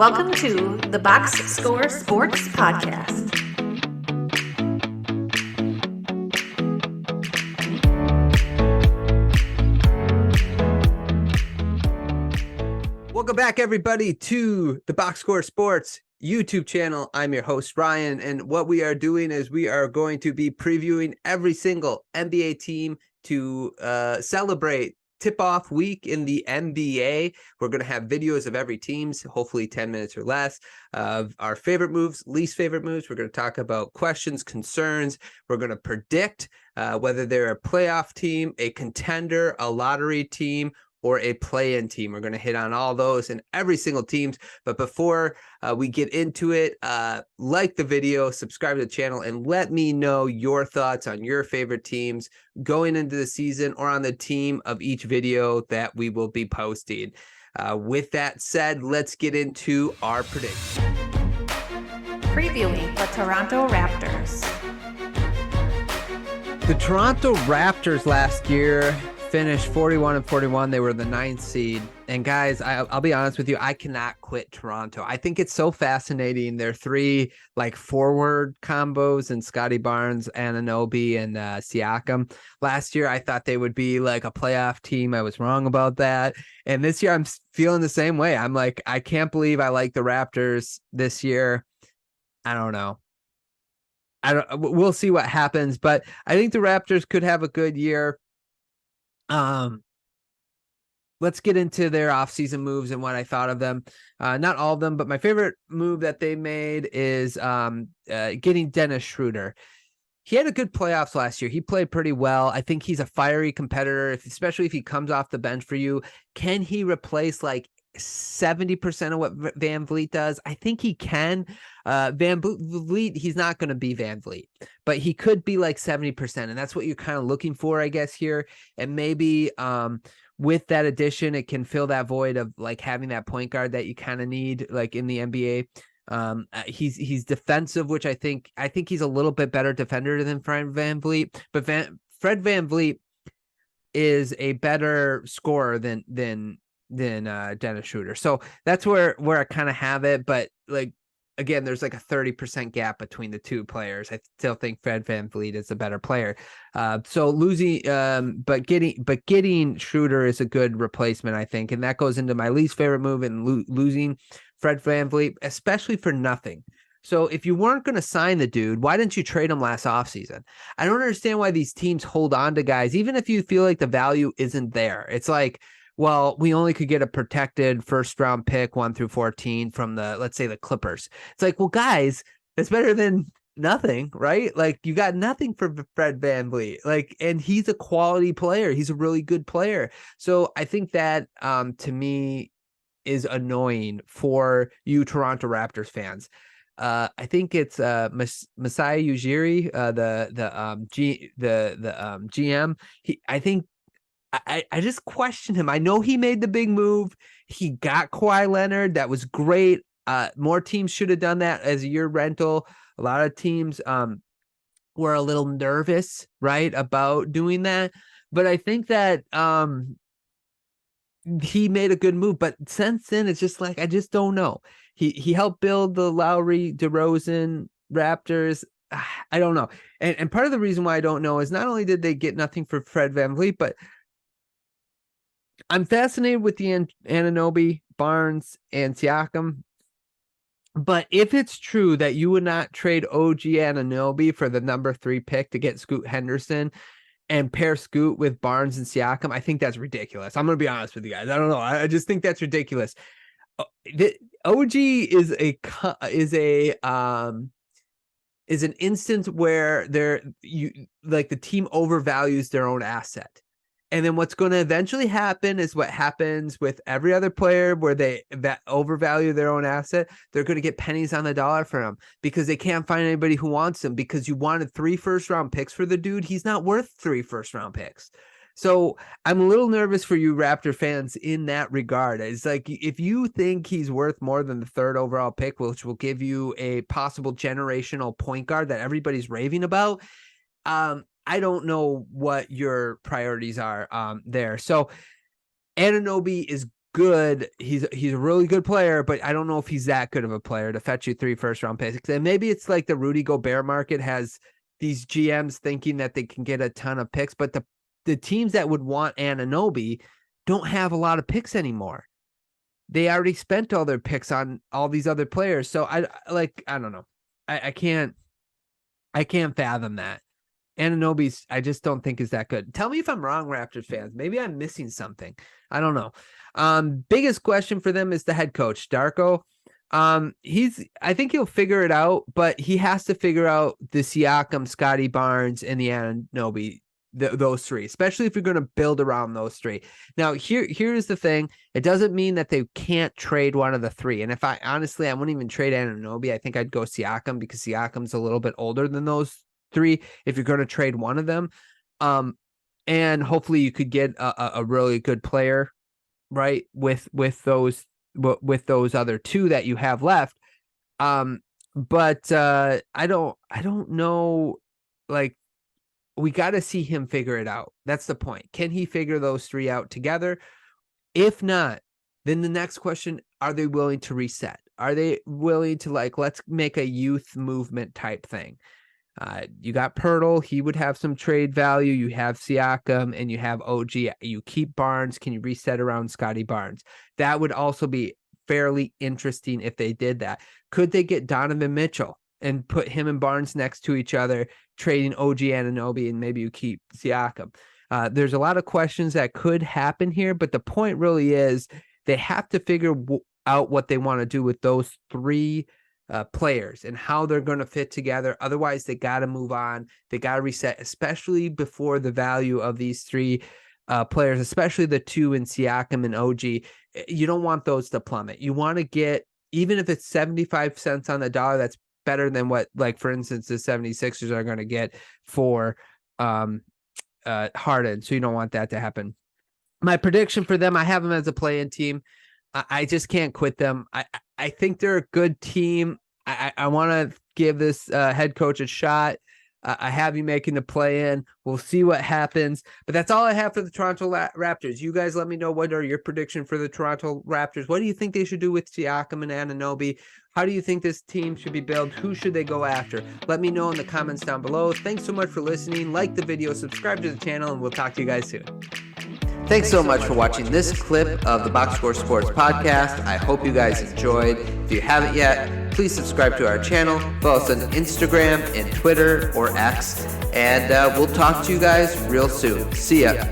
Welcome to the Box Score Sports Podcast. Welcome back, everybody, to the Box Score Sports YouTube channel. I'm your host, Ryan, and what we are doing is we are going to be previewing every single NBA team to celebrate tip-off week in the NBA. We're going to have videos of every team's, hopefully 10 minutes or less, of our favorite moves, least favorite moves. We're going to talk about questions, concerns. We're going to predict whether they're a playoff team, a contender, a lottery team, or a play-in team. We're going to hit on all those and every single teams. But before we get into it, like the video, subscribe to the channel, and let me know your thoughts on your favorite teams going into the season or on the team of each video that we will be posting. With that said, let's get into our prediction. Previewing the Toronto Raptors. The Toronto Raptors last year finished 41-41. They were the 9th seed. And guys, I'll be honest with you, I cannot quit Toronto. I think it's so fascinating. Their three forward combos and Scotty Barnes, Anunoby, and Siakam. Last year, I thought they would be like a playoff team. I was wrong about that. And this year, I'm feeling the same way. I'm like, I can't believe I like the Raptors this year. I don't know. We'll see what happens, but I think the Raptors could have a good year. Let's get into their offseason moves and what I thought of them. Not all of them, but my favorite move that they made is getting Dennis Schroeder. He had a good playoffs last year. He played pretty well. I think he's a fiery competitor, especially if he comes off the bench for you. Can he replace 70% of what Van Vliet does? I think he can. Van Vliet, he's not going to be Van Vliet, but he could be 70%. And that's what you're kind of looking for, I guess, here. And maybe with that addition, it can fill that void of having that point guard that you kind of need in the NBA. He's defensive, which I think he's a little bit better defender than Fred Van Vliet, but Fred Van Vliet is a better scorer than Dennis Schroeder. So that's where I kind of have it. But again, there's a 30% gap between the two players. I still think Fred Van Vliet is a better player. So losing, but getting Schroeder is a good replacement, I think. And that goes into my least favorite move in losing Fred Van Vliet, especially for nothing. So if you weren't going to sign the dude, why didn't you trade him last offseason? I don't understand why these teams hold on to guys, even if you feel like the value isn't there. It's well, we only could get a protected first-round pick 1 through 14 from let's say the Clippers. It's well, guys, it's better than nothing, right? You got nothing for Fred Van Vliet. And he's a quality player. He's a really good player. So I think that, to me, is annoying for you Toronto Raptors fans. I think it's Masai Ujiri, the GM. I just question him. I know he made the big move. He got Kawhi Leonard. That was great. More teams should have done that as a year rental. A lot of teams were a little nervous, right, about doing that. But I think that he made a good move. But since then, it's just I just don't know. He helped build the Lowry, DeRozan Raptors. I don't know. And part of the reason why I don't know is not only did they get nothing for Fred Van Vliet, but I'm fascinated with the Anunoby, Barnes, and Siakam. But if it's true that you would not trade OG Anunoby for the number 3 pick to get Scoot Henderson and pair Scoot with Barnes and Siakam, I think that's ridiculous. I'm going to be honest with you guys. I don't know. I just think that's ridiculous. The OG is an instance where the team overvalues their own asset. And then what's going to eventually happen is what happens with every other player where they overvalue their own asset. They're going to get pennies on the dollar for him because they can't find anybody who wants him because you wanted 3 first-round picks for the dude. He's not worth 3 first-round picks. So I'm a little nervous for you Raptor fans in that regard. It's if you think he's worth more than the 3rd overall pick, which will give you a possible generational point guard that everybody's raving about, I don't know what your priorities are there. So Anunoby is good. He's a really good player, but I don't know if he's that good of a player to fetch you 3 first-round picks. And maybe it's like the Rudy Gobert market has these GMs thinking that they can get a ton of picks, but the teams that would want Anunoby don't have a lot of picks anymore. They already spent all their picks on all these other players. So I don't know. I can't fathom that. Anunoby's, I just don't think is that good. Tell me if I'm wrong, Raptors fans. Maybe I'm missing something. I don't know. Biggest question for them is the head coach, Darko. I think he'll figure it out, but he has to figure out the Siakam, Scotty Barnes, and the Anunoby, those 3, especially if you're going to build around those 3. Now, here's the thing. It doesn't mean that they can't trade one of the 3. And if I wouldn't even trade Anunoby. I think I'd go Siakam because Siakam's a little bit older than those 3 if you're going to trade one of them. And hopefully you could get a really good player, right, with those other 2 that you have left. But I don't know, like, we got to see him figure it out. That's the point. Can he figure those 3 out together? If not, then the next question, are they willing to reset? Are they willing to, like, let's make a youth movement type thing? You got Pirtle. He would have some trade value. You have Siakam and you have OG. You keep Barnes. Can you reset around Scotty Barnes? That would also be fairly interesting if they did that. Could they get Donovan Mitchell and put him and Barnes next to each other, trading OG Anunoby, and maybe you keep Siakam? There's a lot of questions that could happen here, but the point really is they have to figure out what they want to do with those 3 players and how they're going to fit together. Otherwise, they got to move on. They got to reset, especially before the value of these 3 players, especially the 2 in Siakam and OG. You don't want those to plummet. You want to get, even if it's 75 cents on the dollar, that's better than what, like, for instance, the 76ers are going to get for Harden. So you don't want that to happen. My prediction for them, I have them as a play-in team. I just can't quit them. I think they're a good team. I want to give this head coach a shot. I have you making the play-in. We'll see what happens. But that's all I have for the Toronto Raptors. You guys let me know, what are your predictions for the Toronto Raptors? What do you think they should do with Siakam and Anunoby? How do you think this team should be built? Who should they go after? Let me know in the comments down below. Thanks so much for listening. Like the video, subscribe to the channel, and we'll talk to you guys soon. Thanks so much for watching this clip of the Box Score Sports Podcast. I hope you guys enjoyed. If you haven't yet, please subscribe to our channel. Follow us on Instagram and Twitter or X. And we'll talk to you guys real soon. See ya.